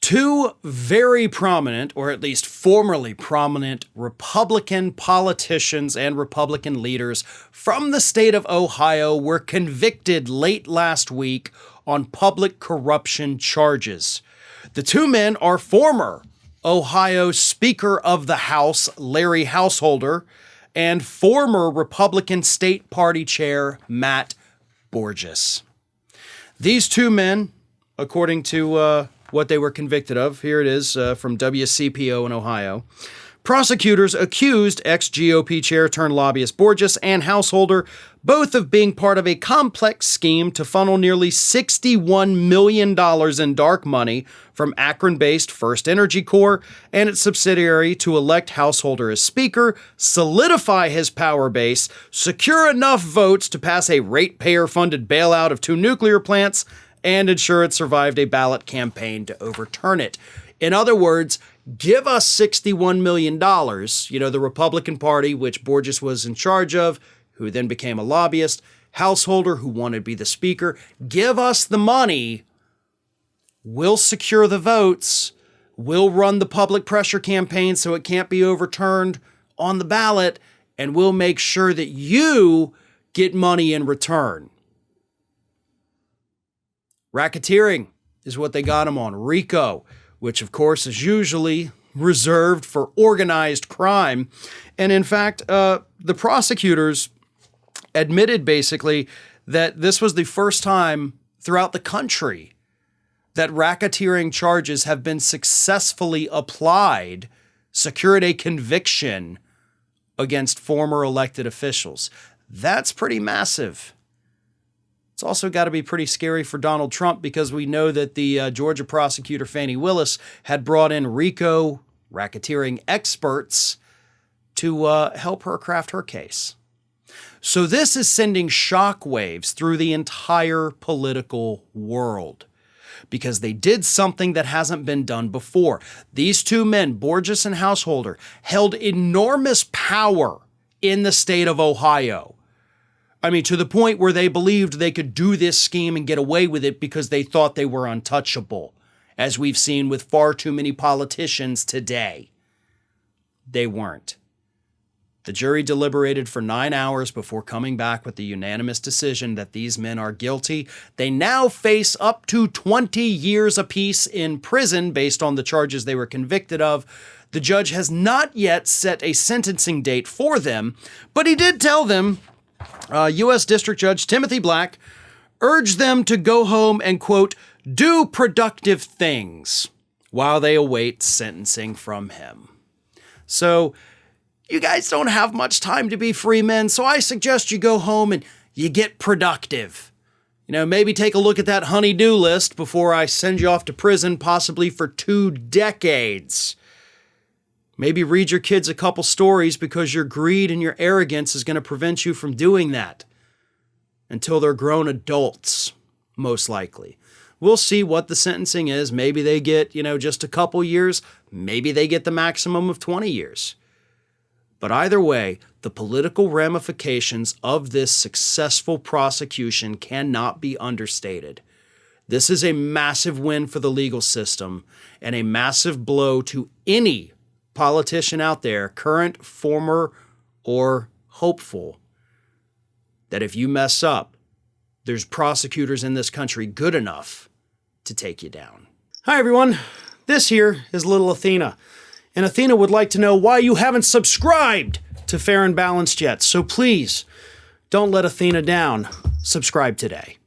Two very prominent, or at least formerly prominent, Republican politicians and Republican leaders from the state of Ohio were convicted late last week on public corruption charges. The two men are former Ohio Speaker of the House, Larry Householder, and former Republican State Party Chair, Matt Borges. These two men, according to what they were convicted of, here it is from WCPO in Ohio. Prosecutors accused ex-GOP chair turned lobbyist Borges and Householder both of being part of a complex scheme to funnel nearly $61 million in dark money from Akron-based First Energy Corp and its subsidiary to elect Householder as Speaker, solidify his power base, secure enough votes to pass a ratepayer-funded bailout of two nuclear plants, and ensure it survived a ballot campaign to overturn it. In other words, give us $61 million, the Republican Party, which Borges was in charge of, who then became a lobbyist, Householder, who wanted to be the Speaker. Give us the money. We'll secure the votes. We'll run the public pressure campaign so it can't be overturned on the ballot, and we'll make sure that you get money in return. Racketeering is what they got him on. RICO, which of course is usually reserved for organized crime. And in fact, the prosecutors admitted basically that this was the first time throughout the country that racketeering charges have been successfully applied, secured a conviction against former elected officials. That's pretty massive. It's also got to be pretty scary for Donald Trump because we know that the Georgia prosecutor Fani Willis had brought in RICO racketeering experts to help her craft her case. So this is sending shockwaves through the entire political world because they did something that hasn't been done before. These two men, Borges and Householder, held enormous power in the state of Ohio. I mean, to the point where they believed they could do this scheme and get away with it because they thought they were untouchable, as we've seen with far too many politicians today. They weren't. The jury deliberated for 9 hours before coming back with the unanimous decision that these men are guilty. They now face up to 20 years apiece in prison based on the charges they were convicted of. The judge has not yet set a sentencing date for them, but he did tell them, U.S. District Judge Timothy Black urged them to go home and, quote, do productive things while they await sentencing from him. So you guys don't have much time to be free men, so I suggest you go home and you get productive. Maybe take a look at that honey-do list before I send you off to prison, possibly for 2 decades. Maybe read your kids a couple stories because your greed and your arrogance is going to prevent you from doing that until they're grown adults, most likely. We'll see what the sentencing is. Maybe they get, just a couple years. Maybe they get the maximum of 20 years. But either way, the political ramifications of this successful prosecution cannot be understated. This is a massive win for the legal system and a massive blow to any politician out there, current, former, or hopeful, that if you mess up, there's prosecutors in this country good enough to take you down. Hi, everyone. This here is little Athena. And Athena would like to know why you haven't subscribed to Fair and Balanced yet. So please, don't let Athena down. Subscribe today.